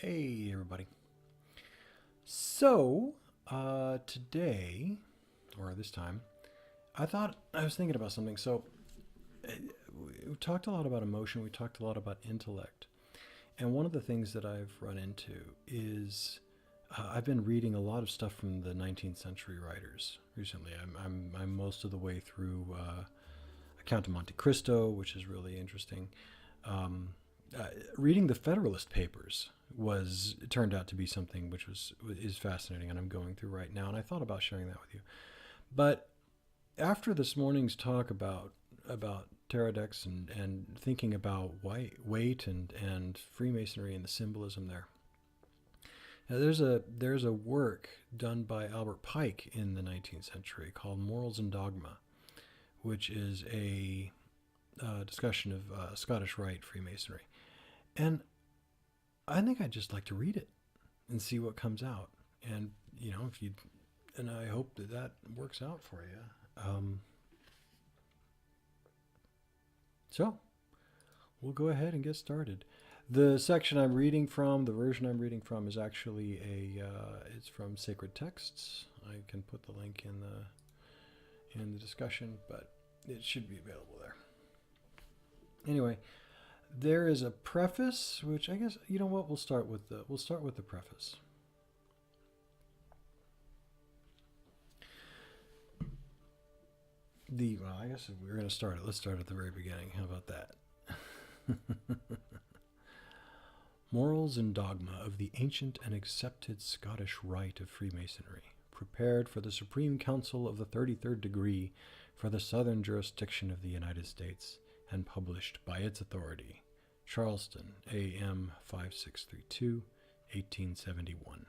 Hey, everybody. So, today, or this time, I was thinking about something. Uh, we talked a lot about emotion, we talked a lot about intellect. And one of the things that I've run into is I've been reading a lot of stuff from the 19th century writers recently. I'm most of the way through Count of Monte Cristo, which is really interesting. Um, uh, Reading the Federalist Papers was turned out to be something which was is fascinating, and I'm going through right now. And I thought about sharing that with you. But after this morning's talk about Pterodex and thinking about weight and Freemasonry and the symbolism there, now, there's a work done by Albert Pike in the 19th century called Morals and Dogma, which is a discussion of Scottish Rite Freemasonry. And I think I'd just like to read it and see what comes out. And if you, and I hope that that works out for you. So we'll go ahead and get started. The section I'm reading from, the version I'm reading from, is actually it's from Sacred Texts. I can put the link in the discussion, but it should be available there. Anyway, there is a preface, which I guess you know what we'll start with the preface. I guess if we're going to start it, let's start at the very beginning. How about that? Morals and Dogma of the Ancient and Accepted Scottish Rite of Freemasonry, prepared for the Supreme Council of the 33rd Degree for the Southern Jurisdiction of the United States, and published by its authority, Charleston, AM 5632, 1871.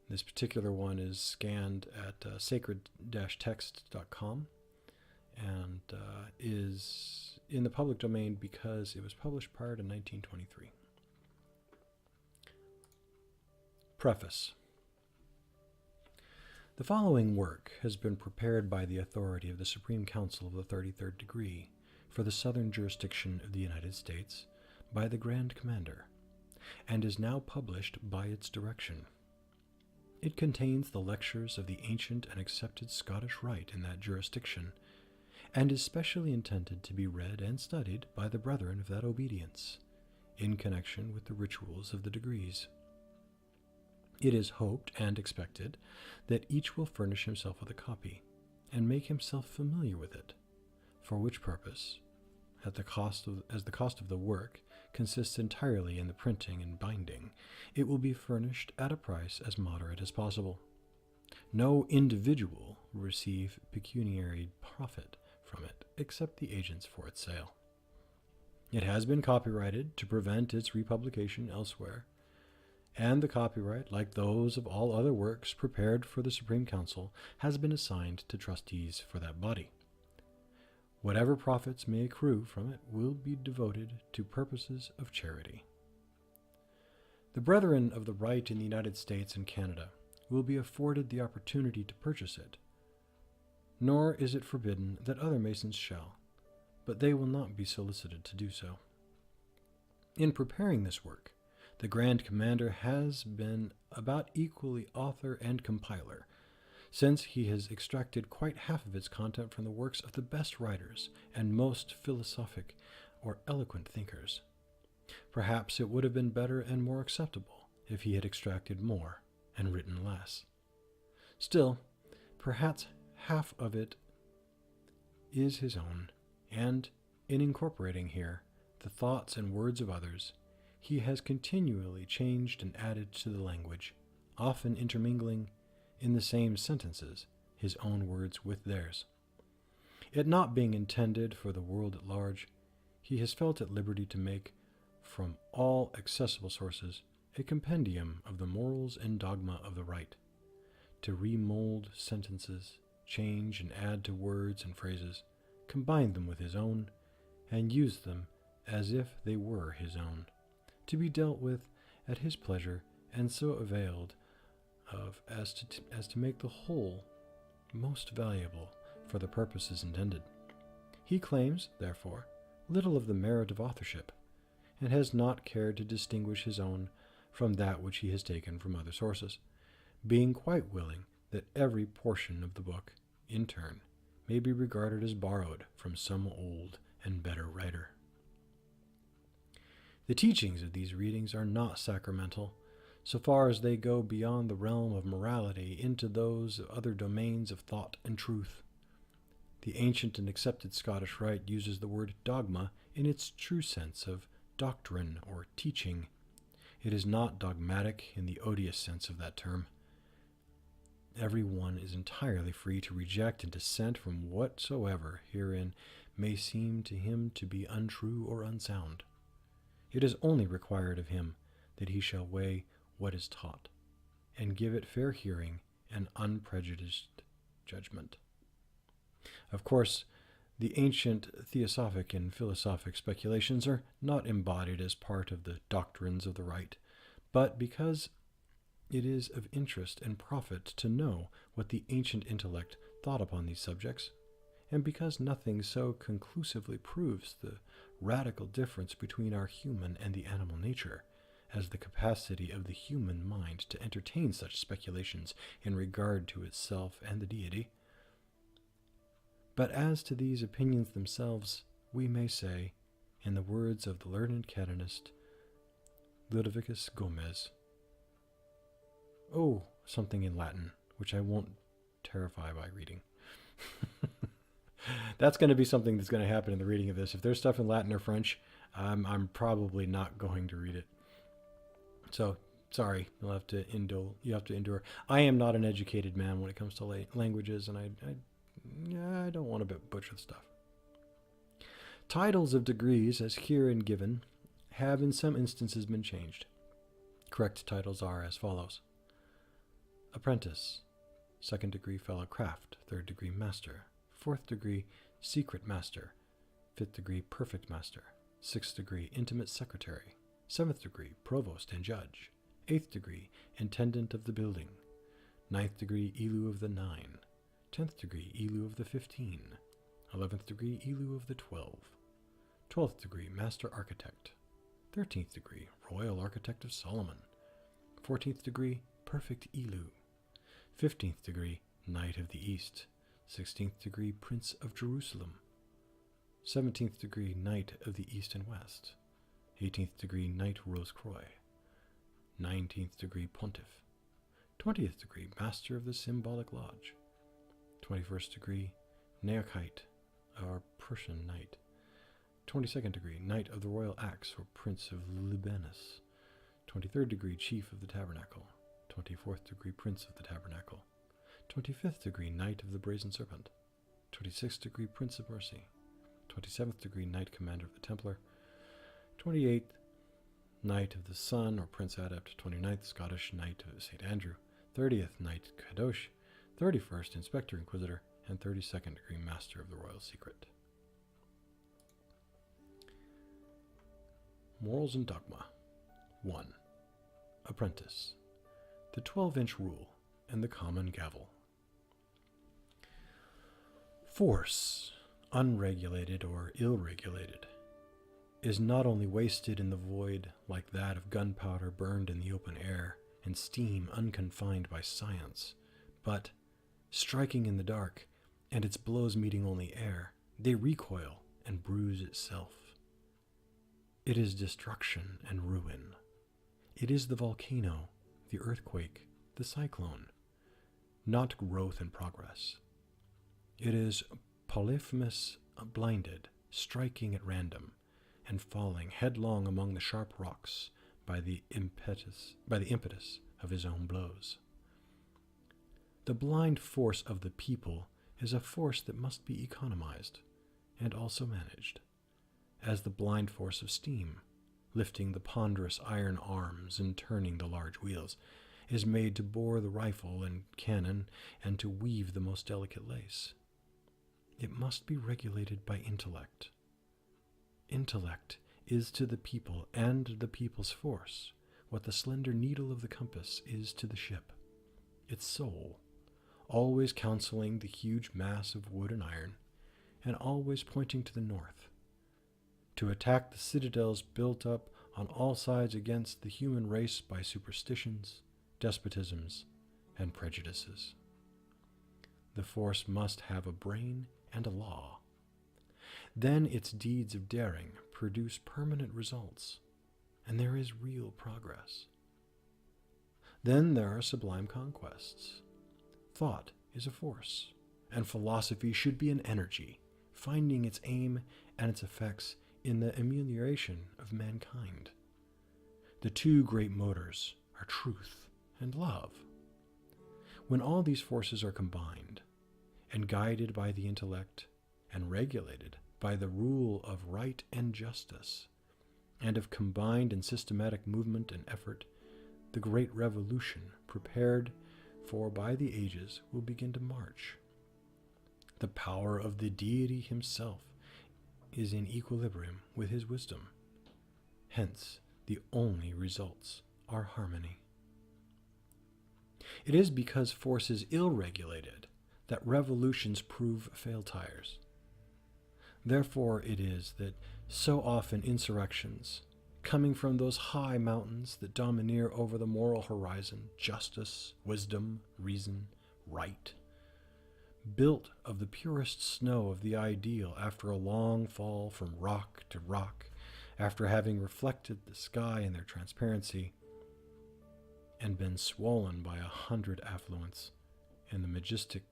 This particular one is scanned at sacred-text.com and is in the public domain because it was published prior to 1923. Preface. The following work has been prepared by the authority of the Supreme Council of the 33rd Degree for the Southern Jurisdiction of the United States by the Grand Commander, and is now published by its direction. It contains the lectures of the ancient and accepted Scottish Rite in that jurisdiction, and is specially intended to be read and studied by the brethren of that obedience, in connection with the rituals of the degrees. It is hoped and expected that each will furnish himself with a copy, and make himself familiar with it, for which purpose, as the cost of the work consists entirely in the printing and binding, it will be furnished at a price as moderate as possible. No individual will receive pecuniary profit from it, except the agents for its sale. It has been copyrighted to prevent its republication elsewhere, and the copyright, like those of all other works prepared for the Supreme Council, has been assigned to trustees for that body. Whatever profits may accrue from it will be devoted to purposes of charity. The brethren of the Rite in the United States and Canada will be afforded the opportunity to purchase it, nor is it forbidden that other Masons shall, but they will not be solicited to do so. In preparing this work, the Grand Commander has been about equally author and compiler, since he has extracted quite half of its content from the works of the best writers and most philosophic or eloquent thinkers. Perhaps it would have been better and more acceptable if he had extracted more and written less. Still, perhaps half of it is his own, and in incorporating here the thoughts and words of others, he has continually changed and added to the language, often intermingling in the same sentences his own words with theirs. It not being intended for the world at large, he has felt at liberty to make, from all accessible sources, a compendium of the morals and dogma of the Rite, to remold sentences, change and add to words and phrases, combine them with his own, and use them as if they were his own, to be dealt with at his pleasure, and so availed of as to make the whole most valuable for the purposes intended. He claims, therefore, little of the merit of authorship, and has not cared to distinguish his own from that which he has taken from other sources, being quite willing that every portion of the book, in turn, may be regarded as borrowed from some old and better writer. The teachings of these readings are not sacramental, so far as they go beyond the realm of morality into those other domains of thought and truth. The ancient and accepted Scottish Rite uses the word dogma in its true sense of doctrine or teaching. It is not dogmatic in the odious sense of that term. Every one is entirely free to reject and dissent from whatsoever herein may seem to him to be untrue or unsound. It is only required of him that he shall weigh what is taught, and give it fair hearing and unprejudiced judgment. Of course, the ancient theosophic and philosophic speculations are not embodied as part of the doctrines of the Rite, but because it is of interest and profit to know what the ancient intellect thought upon these subjects, and because nothing so conclusively proves the radical difference between our human and the animal nature as the capacity of the human mind to entertain such speculations in regard to itself and the deity. But as to these opinions themselves, we may say, in the words of the learned canonist Ludovicus Gomez, something in Latin, which I won't terrify by reading. That's going to be something that's going to happen in the reading of this. If there's stuff in Latin or French, I'm probably not going to read it. So, sorry, you have to endure. I am not an educated man when it comes to languages, and I don't want to butcher the stuff. Titles of degrees, as herein given, have in some instances been changed. Correct titles are as follows: Apprentice, 2nd degree Fellow Craft, 3rd degree Master, 4th degree Secret Master, 5th degree Perfect Master, 6th degree Intimate Secretary, 7th degree Provost and Judge, 8th degree Intendant of the Building, 9th degree Elu of the 9, 10th degree Elu of the 15, 11th degree Elu of the 12, 12th degree Master Architect, 13th degree Royal Architect of Solomon, 14th degree Perfect Elu, 15th degree Knight of the East, 16th degree Prince of Jerusalem, 17th degree Knight of the East and West, 18th degree Knight Rose-Croix, 19th degree Pontiff, 20th degree Master of the Symbolic Lodge, 21st degree Neokite, or Prussian Knight, 22nd degree Knight of the Royal Axe, or Prince of Libanus, 23rd degree Chief of the Tabernacle, 24th degree Prince of the Tabernacle, 25th degree Knight of the Brazen Serpent, 26th degree Prince of Mercy, 27th degree Knight Commander of the Templar, 28th Knight of the Sun, or Prince Adept, 29th Scottish Knight of St. Andrew, 30th Knight Kadosh, 31st Inspector Inquisitor, and 32nd degree Master of the Royal Secret. Morals and Dogma. 1. Apprentice. The 12-inch rule and the common gavel. Force, unregulated or ill-regulated, is not only wasted in the void like that of gunpowder burned in the open air and steam unconfined by science, but, striking in the dark, and its blows meeting only air, they recoil and bruise itself. It is destruction and ruin. It is the volcano, the earthquake, the cyclone, not growth and progress. It is Polyphemus blinded, striking at random, and falling headlong among the sharp rocks by the impetus of his own blows. The blind force of the people is a force that must be economized and also managed, as the blind force of steam, lifting the ponderous iron arms and turning the large wheels, is made to bore the rifle and cannon and to weave the most delicate lace. It must be regulated by intellect. Intellect is to the people and the people's force what the slender needle of the compass is to the ship, its soul, always counseling the huge mass of wood and iron, and always pointing to the north. to attack the citadels built up on all sides against the human race by superstitions, despotisms, and prejudices. The force must have a brain and a law. Then its deeds of daring produce permanent results, and there is real progress. Then there are sublime conquests. Thought is a force, and philosophy should be an energy, finding its aim and its effects in the amelioration of mankind. The two great motors are truth and love. When all these forces are combined, and guided by the intellect, and regulated by the rule of right and justice, and of combined and systematic movement and effort, the great revolution prepared for by the ages will begin to march. The power of the deity himself is in equilibrium with his wisdom. Hence, the only results are harmony. It is because force is ill-regulated that revolutions prove fail tires. Therefore it is that so often insurrections, coming from those high mountains that domineer over the moral horizon, justice, wisdom, reason, right, built of the purest snow of the ideal after a long fall from rock to rock, after having reflected the sky in their transparency, and been swollen by 100 affluents in the majestic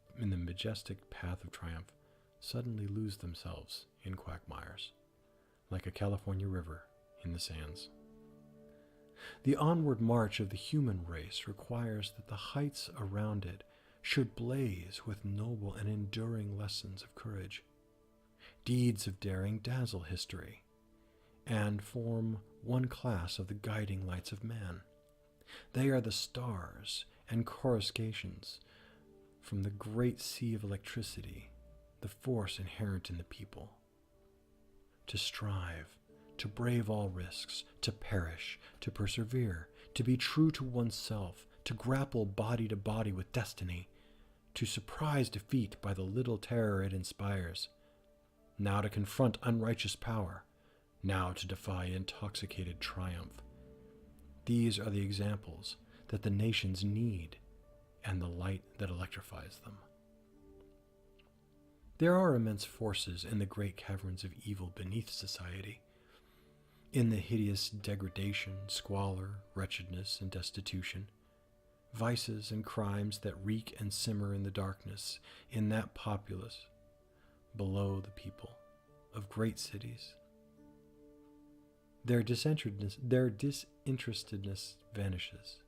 path of triumph, suddenly lose themselves in quagmires, like a California river in the sands. The onward march of the human race requires that the heights around it should blaze with noble and enduring lessons of courage. Deeds of daring dazzle history, and form one class of the guiding lights of man. They are the stars and coruscations from the great sea of electricity, the force inherent in the people. To strive, to brave all risks, to perish, to persevere, to be true to oneself, to grapple body to body with destiny, to surprise defeat by the little terror it inspires, now to confront unrighteous power, now to defy intoxicated triumph. These are the examples that the nations need and the light that electrifies them. There are immense forces in the great caverns of evil beneath society, in the hideous degradation, squalor, wretchedness, and destitution, vices and crimes that reek and simmer in the darkness in that populace below the people of great cities. Their disinterestedness vanishes.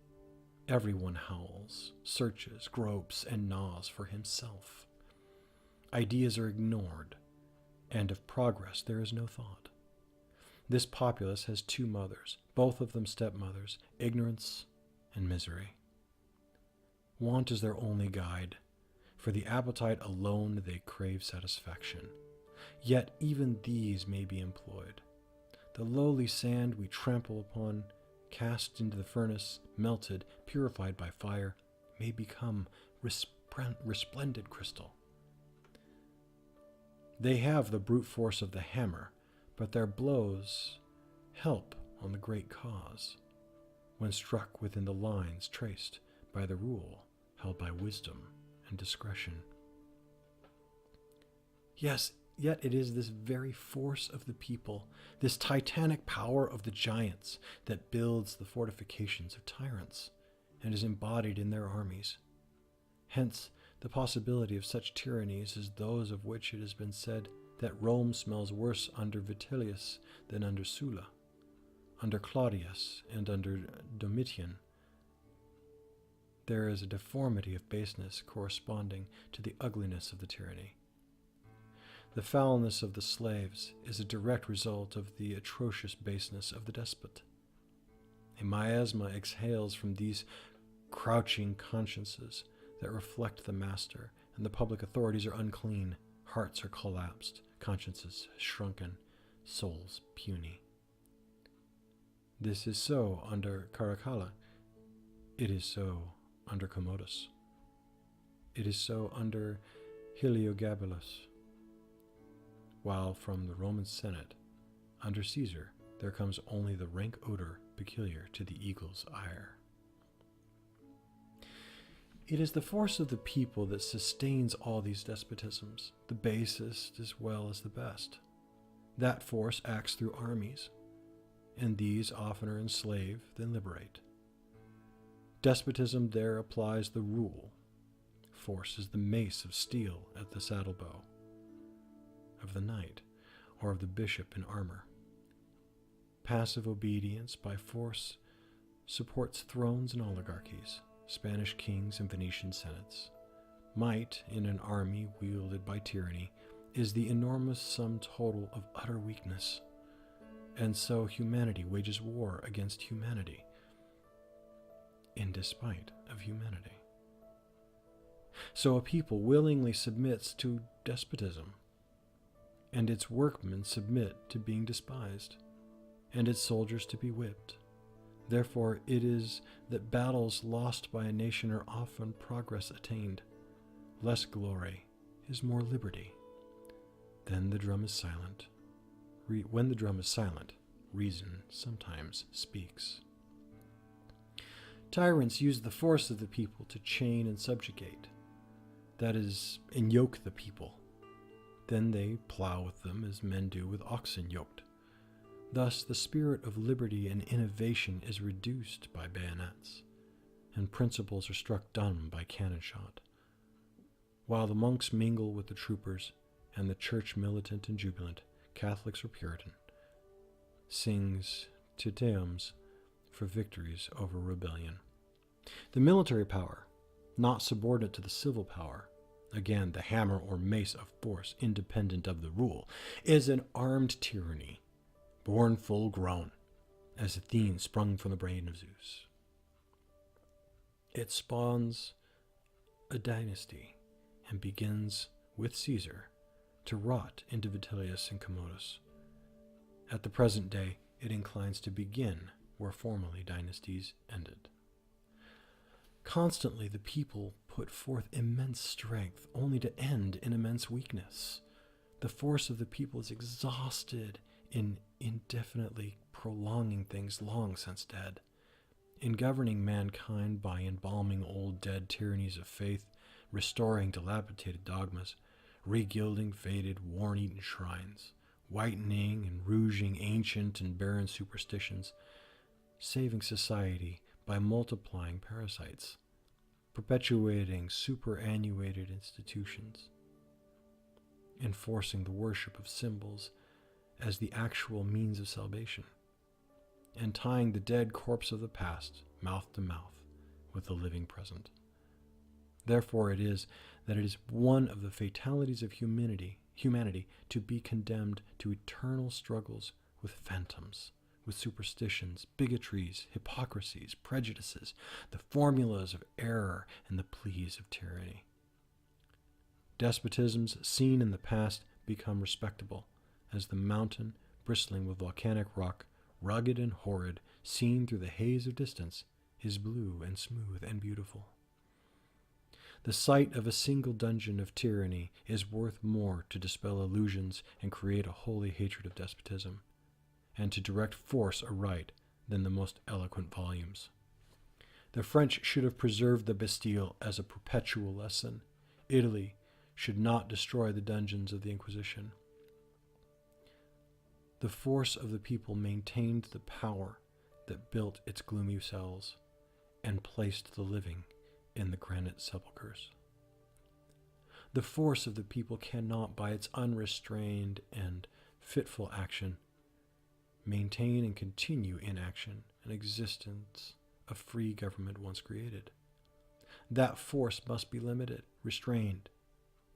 Everyone howls, searches, gropes, and gnaws for himself. Ideas are ignored, and of progress there is no thought. This populace has two mothers, both of them stepmothers, ignorance and misery. Want is their only guide. For the appetite alone they crave satisfaction. Yet even these may be employed. The lowly sand we trample upon, cast into the furnace, melted, purified by fire, may become resplendent crystal. They have the brute force of the hammer, but their blows help on the great cause, when struck within the lines traced by the rule held by wisdom and discretion. Yes, yet it is this very force of the people, this titanic power of the giants, that builds the fortifications of tyrants and is embodied in their armies. Hence, the possibility of such tyrannies as those of which it has been said that Rome smells worse under Vitellius than under Sulla, under Claudius and under Domitian. There is a deformity of baseness corresponding to the ugliness of the tyranny. The foulness of the slaves is a direct result of the atrocious baseness of the despot. A miasma exhales from these crouching consciences that reflect the master, and the public authorities are unclean, hearts are collapsed, consciences shrunken, souls puny. This is so under Caracalla. It is so under Commodus. It is so under Heliogabalus. While from the Roman Senate, under Caesar, there comes only the rank odor peculiar to the eagle's ire. It is the force of the people that sustains all these despotisms, the basest as well as the best. That force acts through armies, and these oftener enslave than liberate. Despotism there applies the rule. Force is the mace of steel at the saddle bow of the knight or of the bishop in armor. Passive obedience by force supports thrones and oligarchies, Spanish kings and Venetian senates. Might in an army wielded by tyranny is the enormous sum total of utter weakness, and so humanity wages war against humanity in despite of humanity. So a people willingly submits to despotism, and its workmen submit to being despised, and its soldiers to be whipped. Therefore it is that battles lost by a nation are often progress attained. Less glory is more liberty. Then the drum is silent. When the drum is silent, reason sometimes speaks. Tyrants use the force of the people to chain and subjugate, that is, enyoke the people. Then they plow with them as men do with oxen yoked. Thus the spirit of liberty and innovation is reduced by bayonets, and principles are struck dumb by cannon shot. While the monks mingle with the troopers, and the church militant and jubilant, Catholics or Puritan, sings Te Deums for victories over rebellion. The military power, not subordinate to the civil power, again the hammer or mace of force independent of the rule, is an armed tyranny, born full grown, as Athene sprung from the brain of Zeus. It spawns a dynasty and begins with Caesar to rot into Vitellius and Commodus. At the present day, it inclines to begin where formerly dynasties ended. Constantly the people put forth immense strength, only to end in immense weakness. The force of the people is exhausted in indefinitely prolonging things long since dead, in governing mankind by embalming old dead tyrannies of faith, restoring dilapidated dogmas, regilding faded, worm-eaten shrines, whitening and rouging ancient and barren superstitions, saving society by multiplying parasites, perpetuating superannuated institutions, enforcing the worship of symbols as the actual means of salvation, and tying the dead corpse of the past, mouth to mouth, with the living present. Therefore it is that it is one of the fatalities of humanity to be condemned to eternal struggles with phantoms, with superstitions, bigotries, hypocrisies, prejudices, the formulas of error, and the pleas of tyranny. Despotisms seen in the past become respectable, as the mountain, bristling with volcanic rock, rugged and horrid, seen through the haze of distance, is blue and smooth and beautiful. The sight of a single dungeon of tyranny is worth more to dispel illusions and create a holy hatred of despotism, and to direct force aright than the most eloquent volumes. The French should have preserved the Bastille as a perpetual lesson. Italy should not destroy the dungeons of the Inquisition. The force of the people maintained the power that built its gloomy cells and placed the living in the granite sepulchres. The force of the people cannot, by its unrestrained and fitful action, maintain and continue in action an existence of free government once created. That force must be limited, restrained,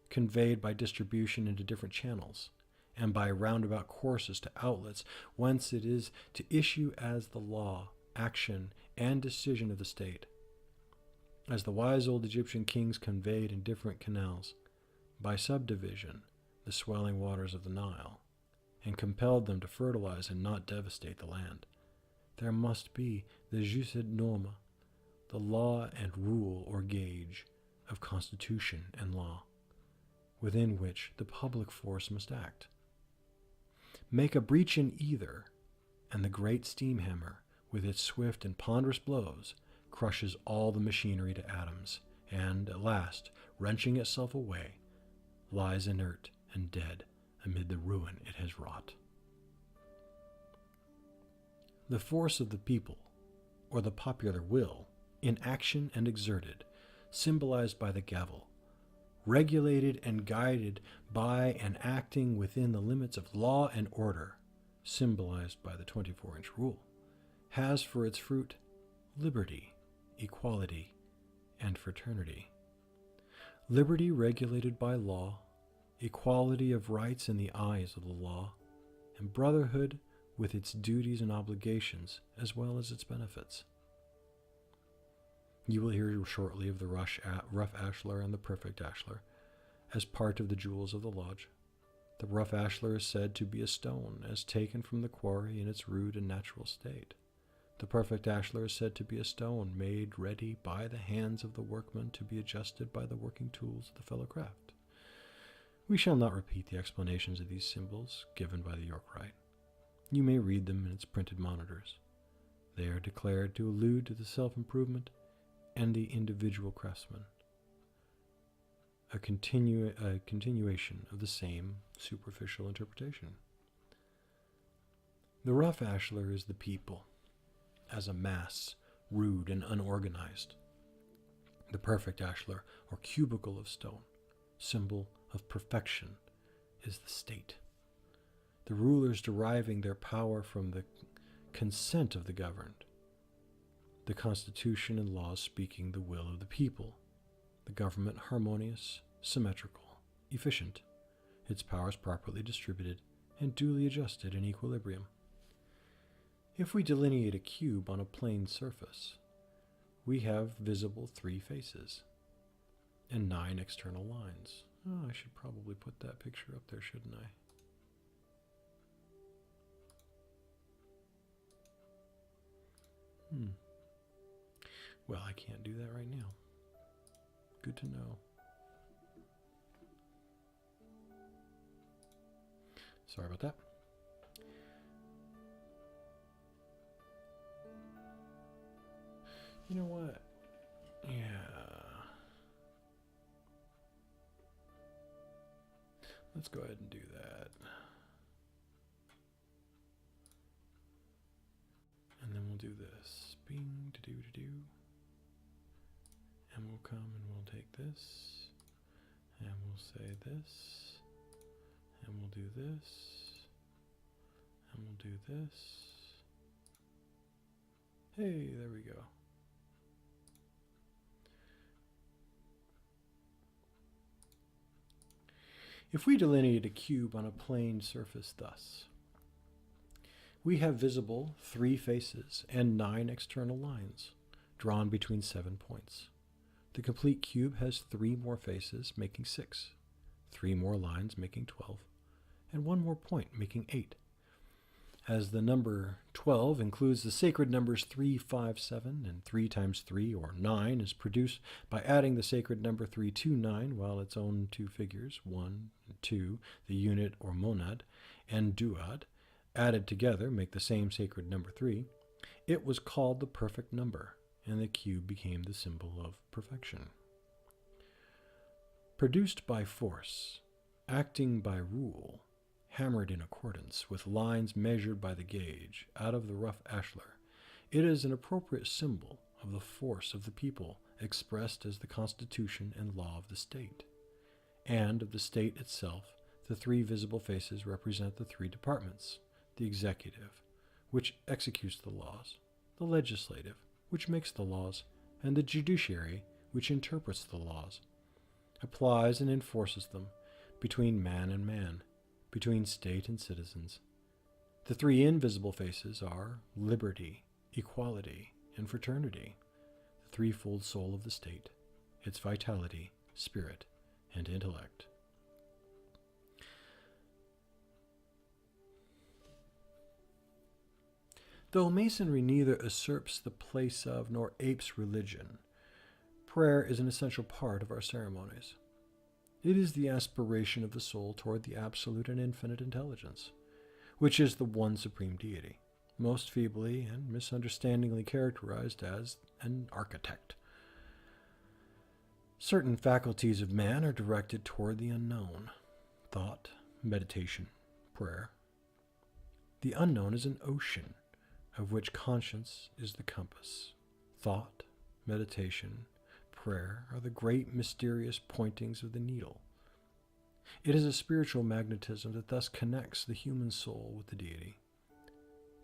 conveyed by distribution into different channels, and by roundabout courses to outlets whence it is to issue as the law, action, and decision of the state. As the wise old Egyptian kings conveyed in different canals, by subdivision, the swelling waters of the Nile, and compelled them to fertilize and not devastate the land, there must be the jus et norma, the law and rule or gauge of constitution and law, within which the public force must act. make a breach in either, and the great steam hammer, with its swift and ponderous blows, crushes all the machinery to atoms, and, at last, wrenching itself away, lies inert and dead amid the ruin it has wrought. The force of the people, or the popular will, in action and exerted, symbolized by the gavel, regulated and guided by and acting within the limits of law and order, symbolized by the 24-inch rule, has for its fruit liberty, equality, and fraternity. Liberty regulated by law, equality of rights in the eyes of the law, and brotherhood with its duties and obligations as well as its benefits. You will hear shortly of the rough ashlar and the perfect ashlar as part of the jewels of the lodge. The rough ashlar is said to be a stone as taken from the quarry in its rude and natural state. The perfect ashlar is said to be a stone made ready by the hands of the workman to be adjusted by the working tools of the fellow craft. We shall not repeat the explanations of these symbols given by the York Rite. You may read them in its printed monitors. They are declared to allude to the self-improvement and the individual craftsman, a continuation of the same superficial interpretation. The rough ashlar is the people, as a mass, rude and unorganized. The perfect ashlar, or cubicle of stone, symbol of perfection, is the state. The rulers deriving their power from the consent of the governed. The Constitution and laws speaking the will of the people. The government harmonious, symmetrical, efficient. Its powers properly distributed and duly adjusted in equilibrium. If we delineate a cube on a plane surface, we have visible 3 faces and 9 external lines. Oh, I should probably put that picture up there, shouldn't I? Well, I can't do that right now. Good to know. Sorry about that. You know what? Yeah. Let's go ahead and do that. And then we'll do this. Bing, to do. And we'll come and we'll take this. And we'll say this. And we'll do this. And we'll do this. Hey, there we go. If we delineate a cube on a plane surface thus, we have visible 3 faces and 9 external lines, drawn between 7 points. The complete cube has 3 more faces, making 6, 3 more lines, making 12, and 1 more point, making 8. As the number 12 includes the sacred numbers 3, 5, 7, and 3 times 3, or 9, is produced by adding the sacred number 3 to 9, while its own 2 figures, 1 and 2, the unit or monad, and duad, added together make the same sacred number 3, it was called the perfect number, and the cube became the symbol of perfection. Produced by force, acting by rule, hammered in accordance with lines measured by the gauge out of the rough ashlar, it is an appropriate symbol of the force of the people expressed as the constitution and law of the state. And of the state itself, the 3 visible faces represent the 3 departments: the executive, which executes the laws, the legislative, which makes the laws, and the judiciary, which interprets the laws, applies and enforces them between man and man, between state and citizens. The 3 invisible faces are liberty, equality, and fraternity, the threefold soul of the state, its vitality, spirit, and intellect. Though Masonry neither usurps the place of nor apes religion, prayer is an essential part of our ceremonies. It is the aspiration of the soul toward the absolute and infinite intelligence. which is the one supreme deity, most feebly and misunderstandingly characterized as an architect. Certain faculties of man are directed toward the unknown: thought, meditation, prayer. The unknown is an ocean, of which conscience is the compass. Thought, meditation, prayer are the great mysterious pointings of the needle. It is a spiritual magnetism that thus connects the human soul with the deity.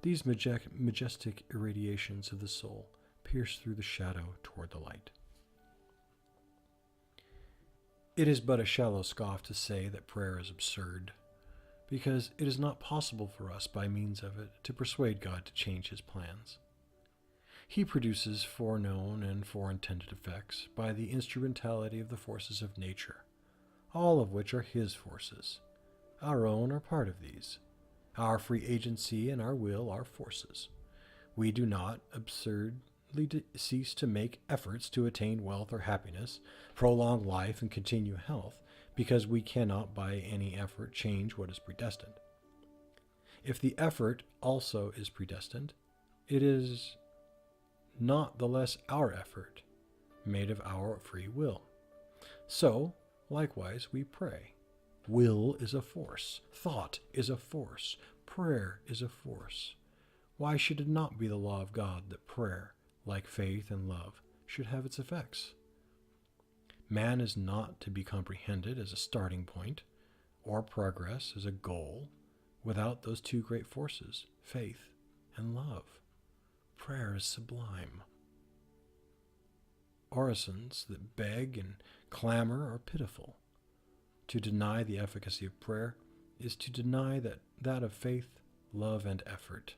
These majestic irradiations of the soul pierce through the shadow toward the light. It is but a shallow scoff to say that prayer is absurd, because it is not possible for us by means of it to persuade God to change his plans. He produces foreknown and foreintended effects by the instrumentality of the forces of nature, all of which are his forces. Our own are part of these. Our free agency and our will are forces. We do not absurdly cease to make efforts to attain wealth or happiness, prolong life, and continue health, because we cannot by any effort change what is predestined. If the effort also is predestined, it is not the less our effort, made of our free will. So, likewise, we pray. Will is a force. Thought is a force. Prayer is a force. Why should it not be the law of God that prayer, like faith and love, should have its effects? Man is not to be comprehended as a starting point, or progress as a goal, without those two great forces, faith and love. Prayer is sublime. Orisons that beg and clamor are pitiful. To deny the efficacy of prayer is to deny that of faith, love, and effort.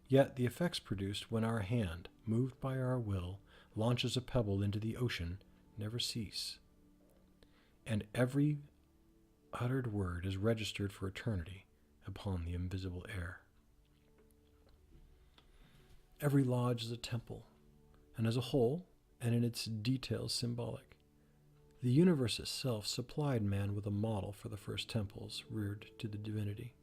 Yet the effects produced when our hand, moved by our will, launches a pebble into the ocean never cease, and every uttered word is registered for eternity upon the invisible air. Every lodge is a temple, and as a whole, and in its details symbolic. The universe itself supplied man with a model for the first temples reared to the divinity.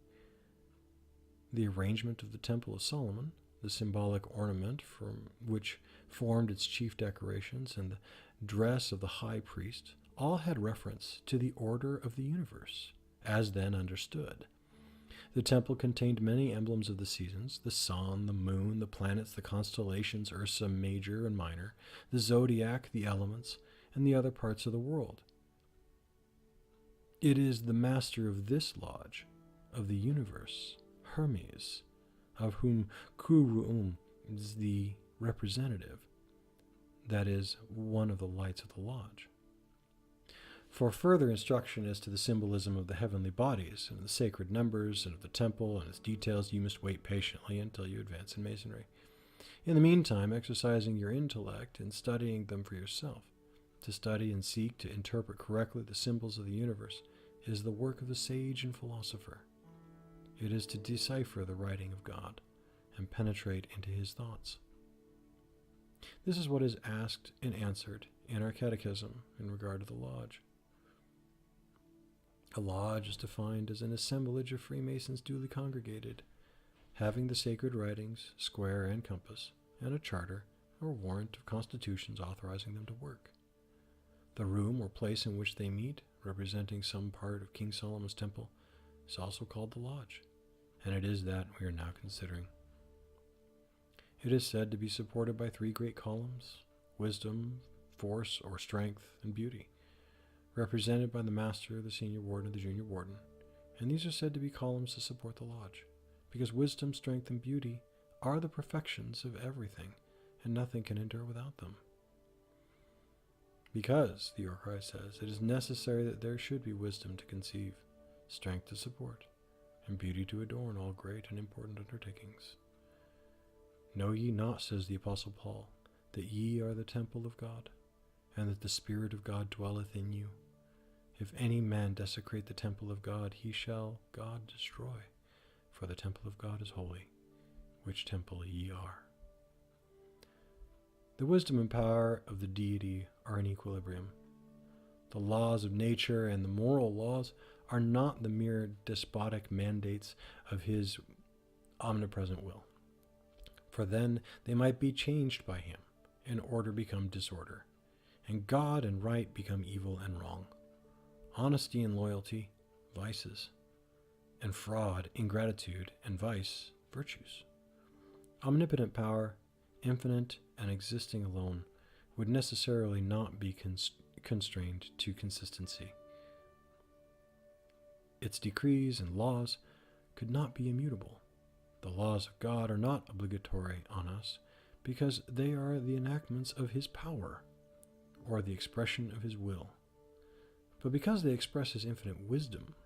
The arrangement of the Temple of Solomon, the symbolic ornament from which formed its chief decorations, and the dress of the high priest, all had reference to the order of the universe, as then understood. The temple contained many emblems of the seasons: the sun, the moon, the planets, the constellations, Ursa Major and Minor, the zodiac, the elements, and the other parts of the world. It is the master of this lodge, of the universe, Hermes, of whom Kuru'um is the representative, that is, one of the lights of the lodge. For further instruction as to the symbolism of the heavenly bodies and the sacred numbers and of the temple and its details, you must wait patiently until you advance in Masonry. In the meantime, exercising your intellect and studying them for yourself. To study and seek to interpret correctly the symbols of the universe is the work of the sage and philosopher. It is to decipher the writing of God and penetrate into his thoughts. This is what is asked and answered in our catechism in regard to the lodge. A lodge is defined as an assemblage of Freemasons duly congregated, having the sacred writings, square and compass, and a charter or warrant of constitutions authorizing them to work. The room or place in which they meet, representing some part of King Solomon's temple, is also called the lodge, and it is that we are now considering. It is said to be supported by three great columns: wisdom, force or strength, and beauty, represented by the master, the senior warden, and the junior warden. And these are said to be columns to support the lodge, because wisdom, strength, and beauty are the perfections of everything, and nothing can endure without them. Because, the Orchrist says, it is necessary that there should be wisdom to conceive, strength to support, and beauty to adorn all great and important undertakings. Know ye not, says the Apostle Paul, that ye are the temple of God, and that the Spirit of God dwelleth in you? If any man desecrate the temple of God, he shall God destroy, for the temple of God is holy, which temple ye are. The wisdom and power of the deity are in equilibrium. The laws of nature and the moral laws are not the mere despotic mandates of his omnipresent will, for then they might be changed by him, and order become disorder, and God and right become evil and wrong, honesty and loyalty, vices, and fraud, ingratitude, and vice, virtues. Omnipotent power, infinite and existing alone, would necessarily not be constrained to consistency. Its decrees and laws could not be immutable. The laws of God are not obligatory on us because they are the enactments of his power or the expression of his will, but because they express his infinite wisdom.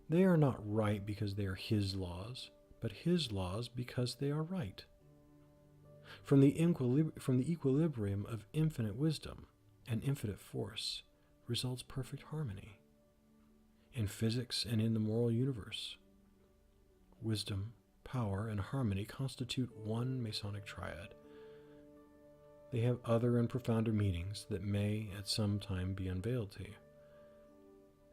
They are not right because they are his laws, but his laws because they are right. From the equilibrium of infinite wisdom and infinite force results perfect harmony. In physics and in the moral universe, wisdom, power, and harmony constitute one Masonic triad. They have other and profounder meanings that may at some time be unveiled to you.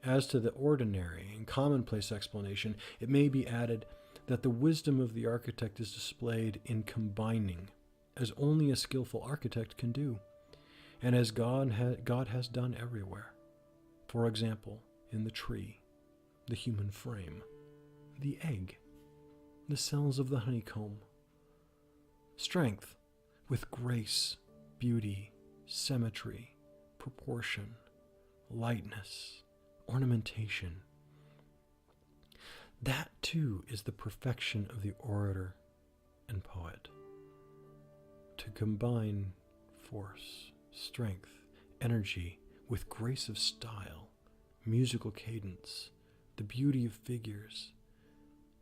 As to the ordinary and commonplace explanation, it may be added that the wisdom of the architect is displayed in combining, as only a skillful architect can do, and as God has done everywhere. For example, in the tree, the human frame, the egg, the cells of the honeycomb. Strength with grace, beauty, symmetry, proportion, lightness, ornamentation. That too is the perfection of the orator and poet. To combine force, strength, energy with grace of style, musical cadence, the beauty of figures,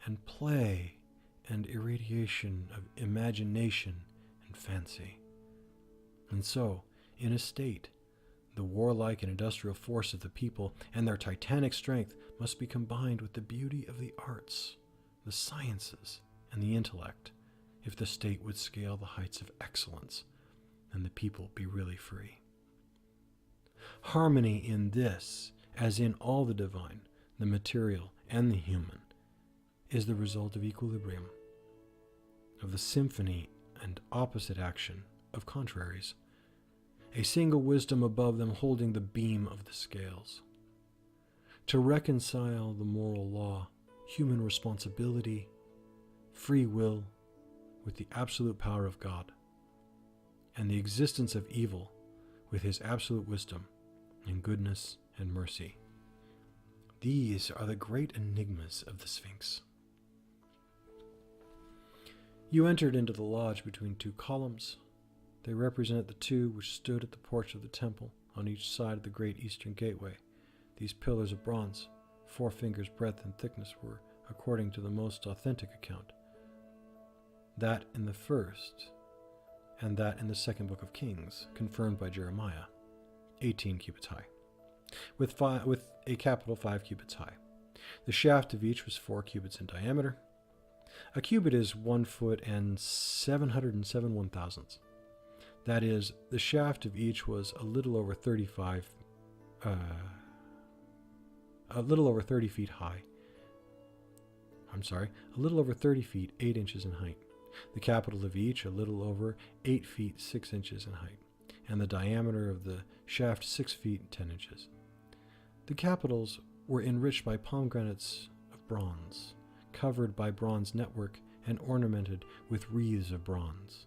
and play and irradiation of imagination and fancy. And so, in a state, the warlike and industrial force of the people and their titanic strength must be combined with the beauty of the arts, the sciences, and the intellect, if the state would scale the heights of excellence and the people be really free. Harmony in this, as in all the divine, the material, and the human, is the result of equilibrium, of the symphony and opposite action of contraries, a single wisdom above them holding the beam of the scales. To reconcile the moral law, human responsibility, free will, with the absolute power of God, and the existence of evil with his absolute wisdom and goodness and mercy. These are the great enigmas of the Sphinx. You entered into the lodge between two columns. They represent the two which stood at the porch of the temple on each side of the great eastern gateway. These pillars of bronze, 4 fingers breadth and thickness, were, according to the most authentic account, that in the first and that in the second book of Kings, confirmed by Jeremiah, 18 cubits high, with a capital 5 cubits high. The shaft of each was 4 cubits in diameter. A cubit is 1 foot and 707 1/1000ths. That is, the shaft of each was a little over 30 feet high. A little over 30 feet, 8 inches in height. The capital of each a little over 8 feet, 6 inches in height, and the diameter of the shaft 6 feet, 10 inches. The capitals were enriched by pomegranates of bronze, covered by bronze network and ornamented with wreaths of bronze,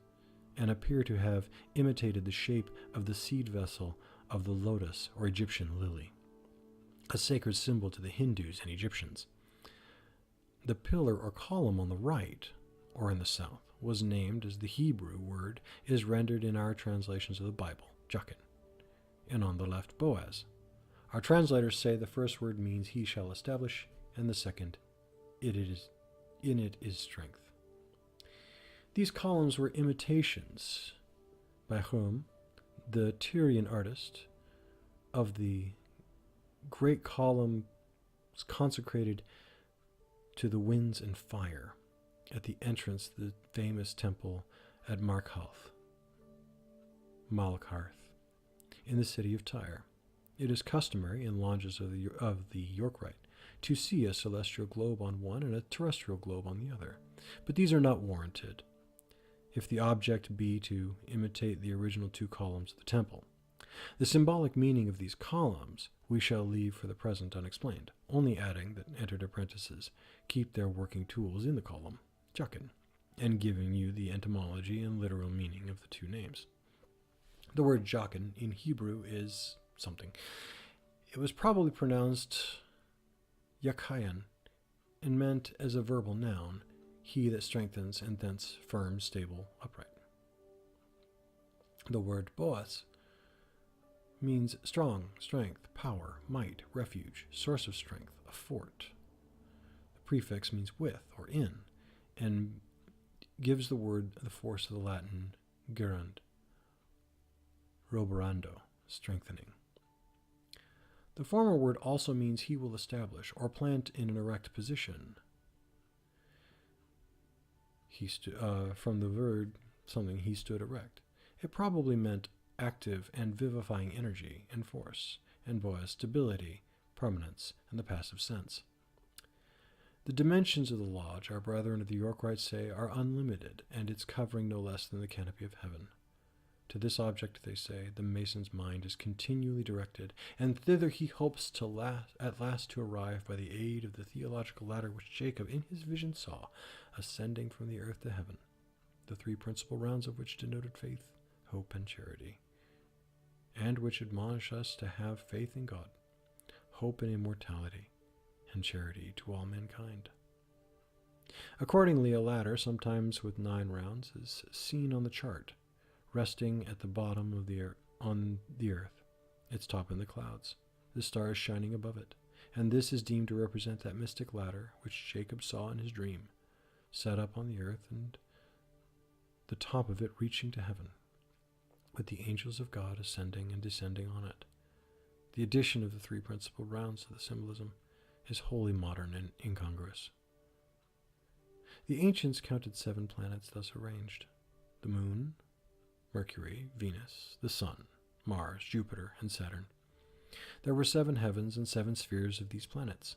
and appear to have imitated the shape of the seed vessel of the lotus or Egyptian lily, a sacred symbol to the Hindus and Egyptians. The pillar or column on the right, or in the south, was named as the Hebrew word is rendered in our translations of the Bible, Jachin, and on the left, Boaz. Our translators say the first word means he shall establish, and the second, in it is strength. These columns were imitations by whom, the Tyrian artist, of the great column consecrated to the winds and fire at the entrance to the famous temple at Malkarth, in the city of Tyre. It is customary in lodges of the York Rite to see a celestial globe on one and a terrestrial globe on the other, but these are not warranted if the object be to imitate the original two columns of the temple. The symbolic meaning of these columns we shall leave for the present unexplained, only adding that entered apprentices keep their working tools in the column, jukin, and giving you the etymology and literal meaning of the two names. The word jukin in Hebrew is something. It was probably pronounced yakayan and meant as a verbal noun, he that strengthens and thence firm, stable, upright. The word boas means strong, strength, power, might, refuge, source of strength, a fort. The prefix means with or in, and gives the word the force of the Latin gerund, roborando, strengthening. The former word also means he will establish or plant in an erect position. From the word something, he stood erect. It probably meant active and vivifying energy and force, and boas, stability, permanence, and the passive sense. The dimensions of the lodge, our brethren of the York Rite say, are unlimited, and its covering no less than the canopy of heaven. To this object, they say, the Mason's mind is continually directed, and thither he hopes at last to arrive by the aid of the theological ladder which Jacob in his vision saw, ascending from the earth to heaven, the three principal rounds of which denoted faith, hope, and charity, and which admonish us to have faith in God, hope in immortality, and charity to all mankind. Accordingly, a ladder, sometimes with 9 rounds, is seen on the chart, resting at the bottom of on the earth, its top in the clouds, the stars shining above it, and this is deemed to represent that mystic ladder which Jacob saw in his dream, set up on the earth, and the top of it reaching to heaven, with the angels of God ascending and descending on it. The addition of the 3 principal rounds of the symbolism is wholly modern and incongruous. The ancients counted 7 planets thus arranged: the moon, Mercury, Venus, the sun, Mars, Jupiter, and Saturn. There were 7 heavens and 7 spheres of these planets.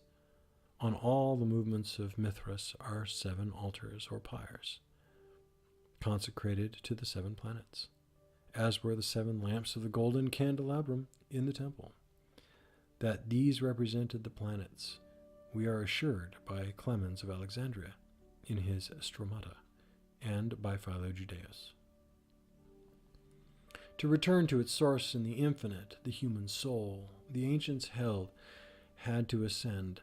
On all the movements of Mithras are 7 altars or pyres, consecrated to the 7 planets, as were the 7 lamps of the golden candelabrum in the temple. That these represented the planets, we are assured by Clemens of Alexandria in his Stromata, and by Philo Judaeus. To return to its source in the infinite, the human soul, the ancients held had to ascend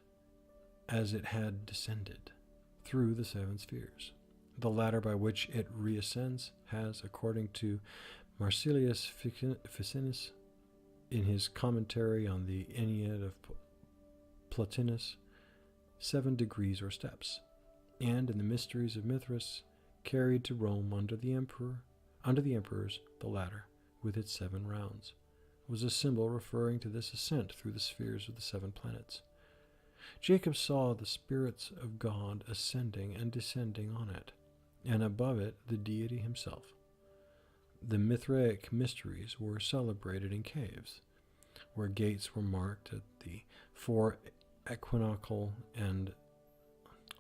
as it had descended, through the 7 spheres. The ladder by which it reascends has, according to Marsilius Ficinus in his commentary on the Aeneid of Plotinus, 7 degrees or steps, and in the Mysteries of Mithras, carried to Rome under the emperors, the ladder, with its 7 rounds, was a symbol referring to this ascent through the spheres of the 7 planets. Jacob saw the spirits of God ascending and descending on it, and above it the deity himself. The Mithraic mysteries were celebrated in caves, where gates were marked at the 4 equinoctial and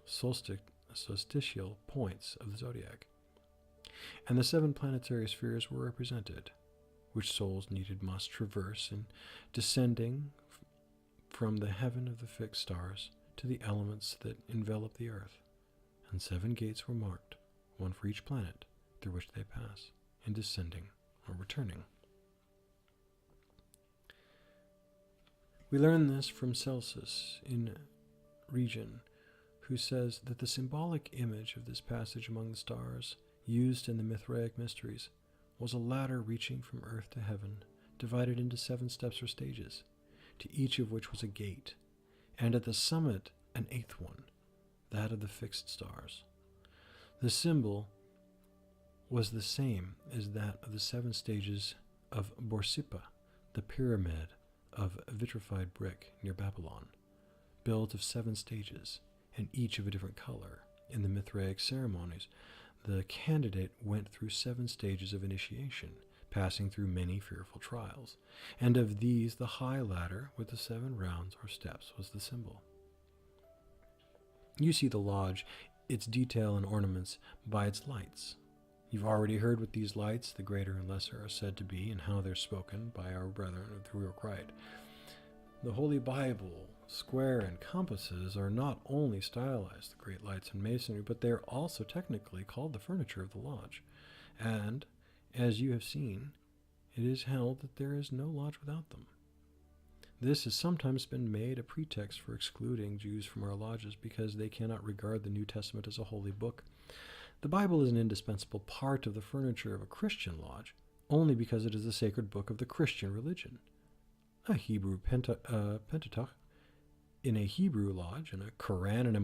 solstitial points of the zodiac, and the 7 planetary spheres were represented, which souls needed must traverse in descending from the heaven of the fixed stars to the elements that envelop the earth, and 7 gates were marked, one for each planet through which they pass, in descending or returning. We learn this from Celsus in Region, who says that the symbolic image of this passage among the stars, used in the Mithraic mysteries, was a ladder reaching from earth to heaven, divided into 7 steps or stages, to each of which was a gate, and at the summit an 8th one, that of the fixed stars. The symbol was the same as that of the 7 stages of Borsippa, the pyramid of vitrified brick near Babylon, built of 7 stages, and each of a different color. In the Mithraic ceremonies, the candidate went through 7 stages of initiation, passing through many fearful trials. And of these, the high ladder with the 7 rounds or steps was the symbol. You see the lodge, its detail and ornaments, by its lights. You've already heard what these lights, the greater and lesser, are said to be, and how they're spoken by our brethren of the real right. The Holy Bible, square, and compasses are not only stylized, the great lights in masonry, but they are also technically called the furniture of the lodge. And, as you have seen, it is held that there is no lodge without them. This has sometimes been made a pretext for excluding Jews from our lodges because they cannot regard the New Testament as a holy book. The Bible is an indispensable part of the furniture of a Christian lodge, only because it is the sacred book of the Christian religion. A Hebrew Pentateuch in a Hebrew lodge and a Quran in a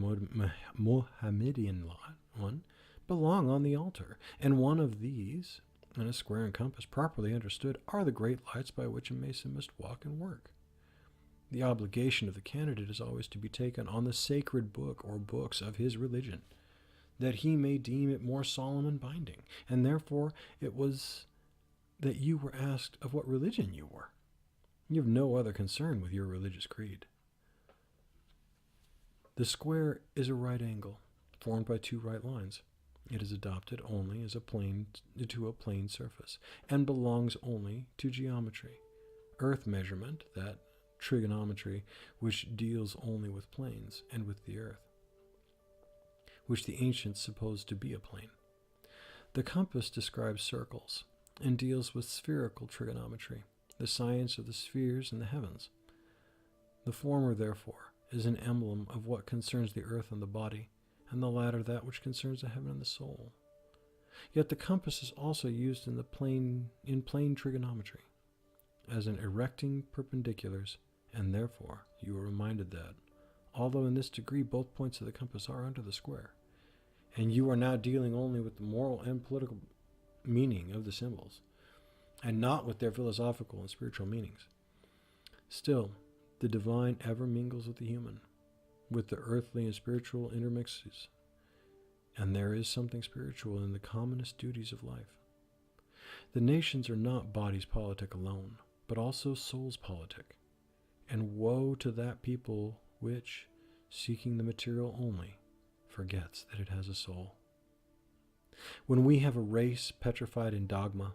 Mohammedan one belong on the altar, and one of these, and a square and compass properly understood, are the great lights by which a Mason must walk and work. The obligation of the candidate is always to be taken on the sacred book or books of his religion, that he may deem it more solemn and binding, and therefore it was that you were asked of what religion you were. You have no other concern with your religious creed. The square is a right angle, formed by 2 right lines. It is adopted only as a plane surface, and belongs only to geometry, earth measurement, that trigonometry, which deals only with planes and with the earth, which the ancients supposed to be a plane. The compass describes circles and deals with spherical trigonometry, the science of the spheres and the heavens. The former, therefore, is an emblem of what concerns the earth and the body, and the latter that which concerns the heaven and the soul. Yet the compass is also used in plane trigonometry, as in erecting perpendiculars, and therefore you are reminded that, although in this degree both points of the compass are under the square, and you are now dealing only with the moral and political meaning of the symbols, and not with their philosophical and spiritual meanings, still the divine ever mingles with the human, with the earthly and spiritual intermixes, and there is something spiritual in the commonest duties of life. The nations are not bodies politic alone, but also souls politic, and woe to that people which, seeking the material only, forgets that it has a soul. When we have a race petrified in dogma,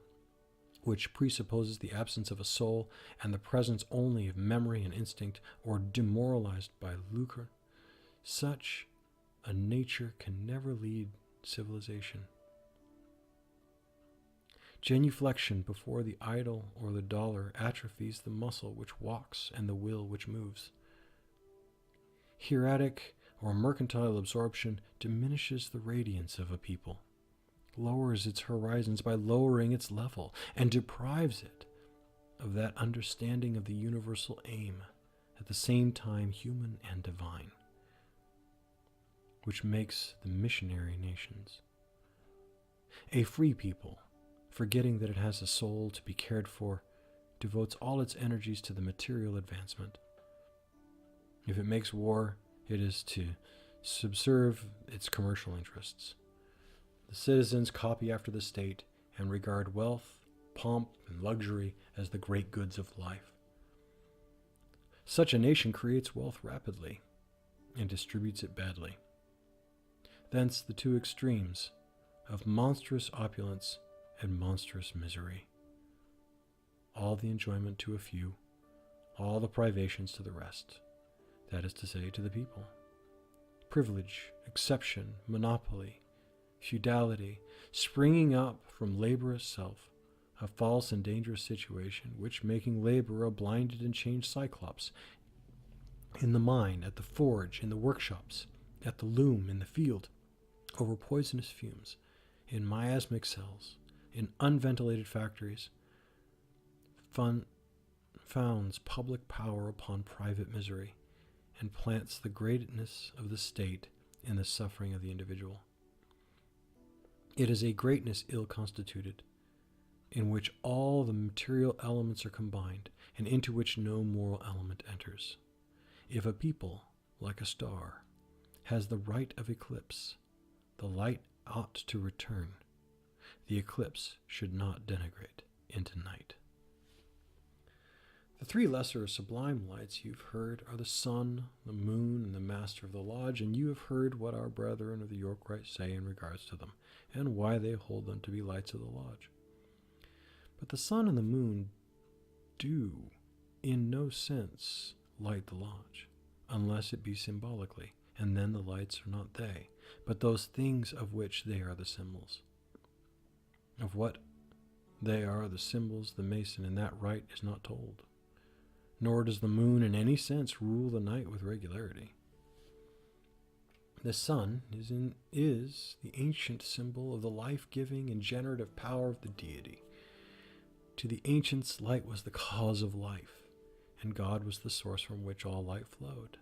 which presupposes the absence of a soul and the presence only of memory and instinct, or demoralized by lucre, such a nature can never lead civilization. Genuflection before the idol or the dollar atrophies the muscle which walks and the will which moves. Hieratic or mercantile absorption diminishes the radiance of a people, lowers its horizons by lowering its level, and deprives it of that understanding of the universal aim, at the same time human and divine, which makes the missionary nations. A free people, forgetting that it has a soul to be cared for, devotes all its energies to the material advancement. If it makes war, it is to subserve its commercial interests. The citizens copy after the state and regard wealth, pomp, and luxury as the great goods of life. Such a nation creates wealth rapidly and distributes it badly. Thence the 2 extremes of monstrous opulence and monstrous misery. All the enjoyment to a few, all the privations to the rest, that is to say, to the people. Privilege, exception, monopoly, feudality, springing up from labor itself, a false and dangerous situation, which, making labor a blinded and changed cyclops, in the mine, at the forge, in the workshops, at the loom, in the field, over poisonous fumes, in miasmic cells, in unventilated factories, founds public power upon private misery, and plants the greatness of the state in the suffering of the individual. It is a greatness ill constituted, in which all the material elements are combined, and into which no moral element enters. If a people, like a star, has the right of eclipse, the light ought to return. The eclipse should not denigrate. into night. The three lesser sublime lights you've heard are the sun, the moon, and the master of the lodge, and you have heard what our brethren of the York Rite say in regards to them, and why they hold them to be lights of the lodge. But the sun and the moon do, in no sense, light the lodge, unless it be symbolically, and then the lights are not they, but those things of which they are the symbols. Of what they are the symbols, the Mason in that rite is not told. Nor does the moon in any sense rule the night with regularity. The sun is the ancient symbol of the life-giving and generative power of the deity. To the ancients, light was the cause of life, and God was the source from which all light flowed.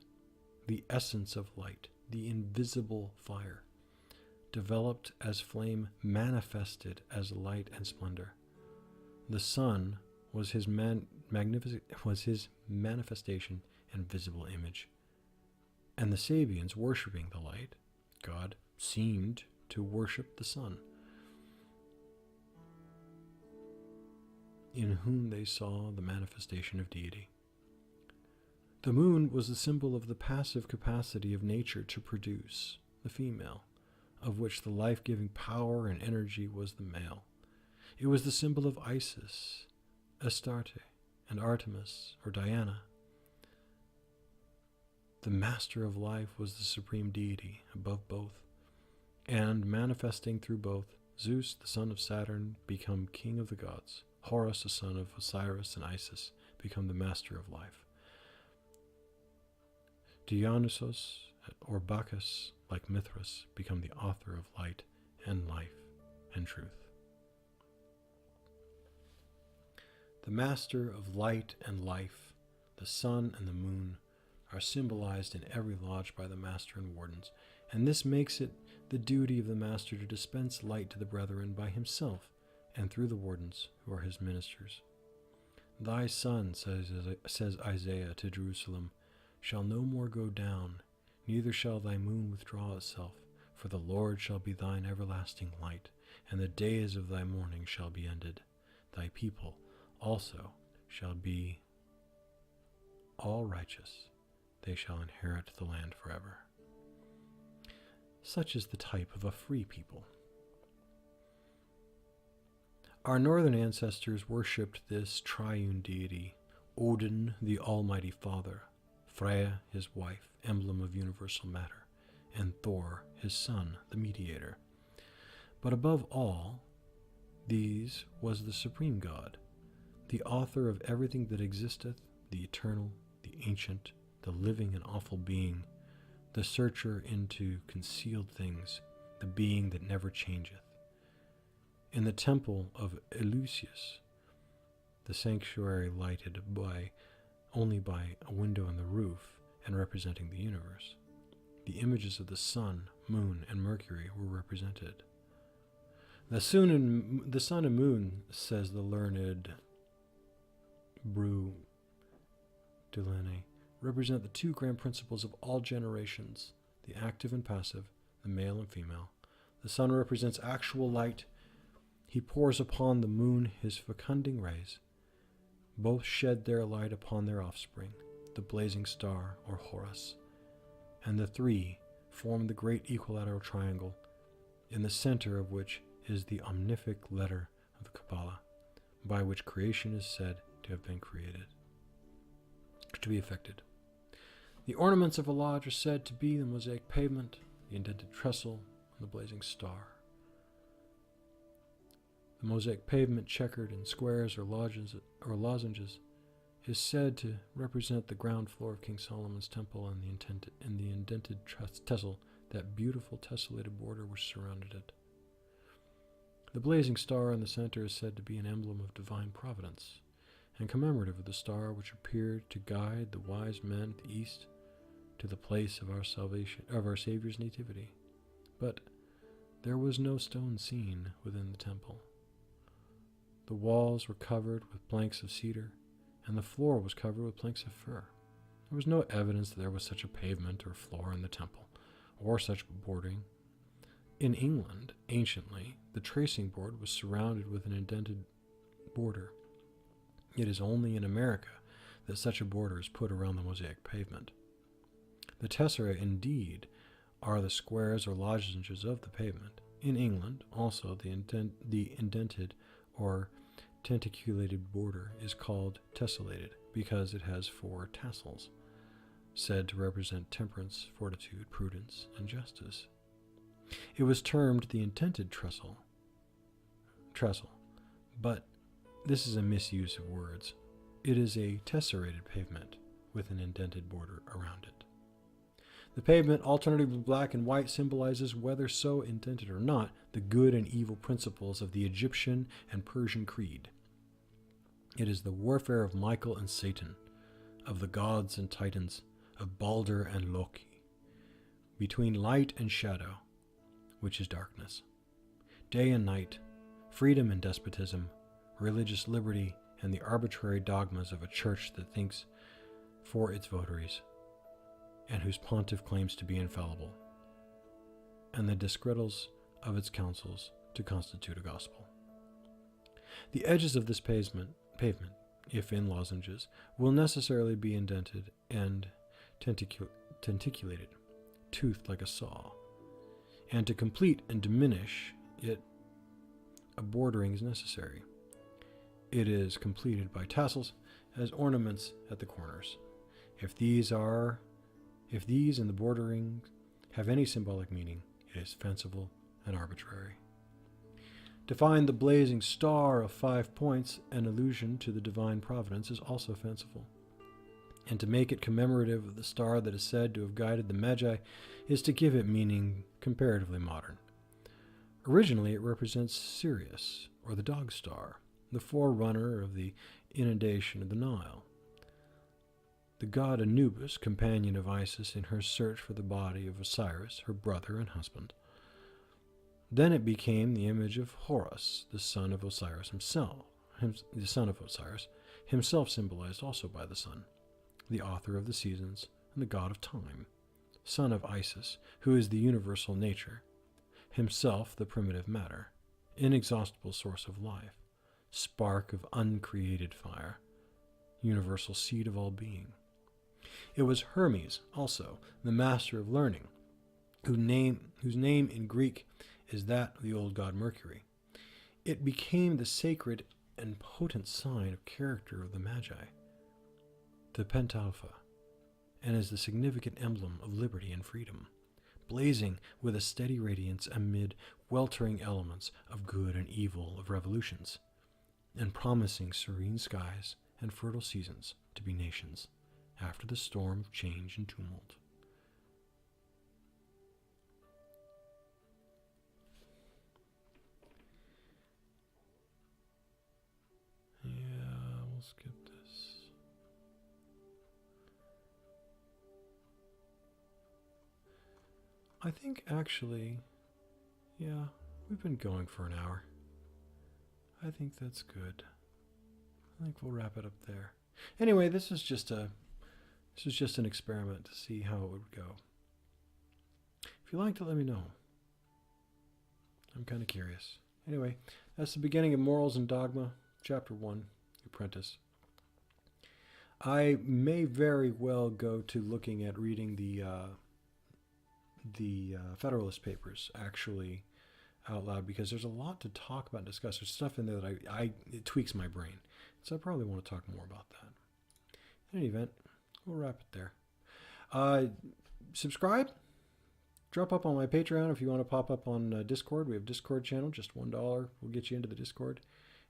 The essence of light, the invisible fire, developed as flame, manifested as light and splendor. The sun was his manifestation and visible image. And the Sabians, worshipping the light, God seemed to worship the sun, in whom they saw the manifestation of deity. The moon was the symbol of the passive capacity of nature to produce, the female, of which the life-giving power and energy was the male. It was the symbol of Isis, Astarte, and Artemis, or Diana. The master of life was the supreme deity above both, and manifesting through both, Zeus, the son of Saturn, become king of the gods. Horus, the son of Osiris, and Isis become the master of life. Dionysos, or Bacchus, like Mithras, become the author of light and life and truth. The master of light and life, the sun and the moon, are symbolized in every lodge by the master and wardens, and this makes it the duty of the master to dispense light to the brethren by himself and through the wardens, who are his ministers. Thy sun, says Isaiah to Jerusalem, shall no more go down, neither shall thy moon withdraw itself, for the Lord shall be thine everlasting light, and the days of thy mourning shall be ended. Thy people also shall be all righteous, they shall inherit the land forever. Such is the type of a free people. Our northern ancestors worshipped this triune deity, Odin, the Almighty Father, Freya, his wife, emblem of universal matter, and Thor, his son, the mediator. But above all these was the supreme God, the author of everything that existeth, the eternal, the ancient, the living and awful being, the searcher into concealed things, the being that never changeth. In the temple of Eleusis, the sanctuary lighted only by a window in the roof and representing the universe, the images of the sun, moon, and Mercury were represented. The sun and moon, says the learned Bru Delaney, represent the two grand principles of all generations, the active and passive, the male and female. The sun represents actual light. He pours upon the moon his fecunding rays. Both shed their light upon their offspring, the blazing star, or Horus, and the three form the great equilateral triangle, in the center of which is the omnific letter of the Kabbalah, by which creation is said to have been created, to be effected. The ornaments of a lodge are said to be the mosaic pavement, the indented trestle, and the blazing star. The mosaic pavement, checkered in squares or lozenges, is said to represent the ground floor of King Solomon's temple and the indented tessel, that beautiful tessellated border which surrounded it. The blazing star in the center is said to be an emblem of divine providence, and commemorative of the star which appeared to guide the wise men of the east to the place of our salvation, of our Savior's nativity. But there was no stone seen within the temple. The walls were covered with planks of cedar, and the floor was covered with planks of fir. There was no evidence that there was such a pavement or floor in the temple, or such boarding. In England, anciently, the tracing board was surrounded with an indented border. It is only in America that such a border is put around the mosaic pavement. The tesserae, indeed, are the squares or lozenges of the pavement. In England, also, the indented or tenticulated border is called tessellated because it has 4 tassels, said to represent temperance, fortitude, prudence, and justice. It was termed the indented trestle, but this is a misuse of words. It is a tesserated pavement with an indented border around it. The pavement, alternatively black and white, symbolizes, whether so intended or not, the good and evil principles of the Egyptian and Persian creed. It is the warfare of Michael and Satan, of the gods and titans, of Balder and Loki, between light and shadow, which is darkness, day and night, freedom and despotism, religious liberty and the arbitrary dogmas of a church that thinks for its votaries, and whose pontiff claims to be infallible, and the discredals of its councils to constitute a gospel. The edges of this pavement, if in lozenges, will necessarily be indented and tenticulated, toothed like a saw, and to complete and diminish it, a bordering is necessary. It is completed by tassels as ornaments at the corners. If these and the bordering have any symbolic meaning, it is fanciful and arbitrary. To find the blazing star of 5 points, an allusion to the divine providence, is also fanciful. And to make it commemorative of the star that is said to have guided the Magi is to give it meaning comparatively modern. Originally, it represents Sirius, or the dog star, the forerunner of the inundation of the Nile. The god Anubis, companion of Isis in her search for the body of Osiris, her brother and husband. Then it became the image of Horus, the son of Osiris himself, himself symbolized also by the sun, the author of the seasons and the god of time, son of Isis, who is the universal nature, himself the primitive matter, inexhaustible source of life, spark of uncreated fire, universal seed of all being. It was Hermes, also, the master of learning, whose name in Greek is that of the old god Mercury. It became the sacred and potent sign of character of the Magi, the pentalpha, and is the significant emblem of liberty and freedom, blazing with a steady radiance amid weltering elements of good and evil of revolutions, and promising serene skies and fertile seasons to be nations after the storm of change and tumult. Yeah, we'll skip this. I think actually, yeah, we've been going for an hour. I think that's good. I think we'll wrap it up there. Anyway, this is just an experiment to see how it would go. If you liked it, let me know. I'm kind of curious. Anyway, that's the beginning of Morals and Dogma, Chapter 1, Apprentice. I may very well go to looking at reading the Federalist Papers actually out loud, because there's a lot to talk about and discuss. There's stuff in there that it tweaks my brain. So I probably want to talk more about that. In any event, we'll wrap it there. Subscribe. Drop up on my Patreon if you want to pop up on Discord. We have a Discord channel, just $1 will get you into the Discord.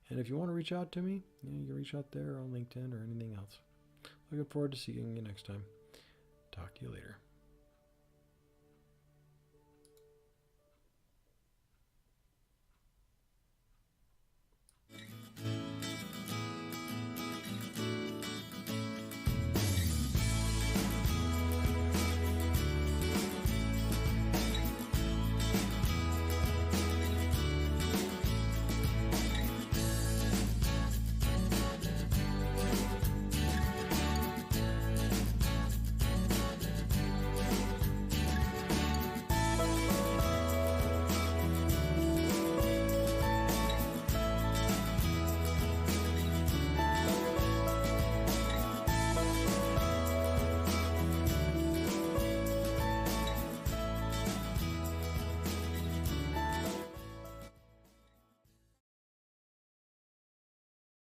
And if you want to reach out to me, you can reach out there on LinkedIn or anything else. Looking forward to seeing you next time. Talk to you later.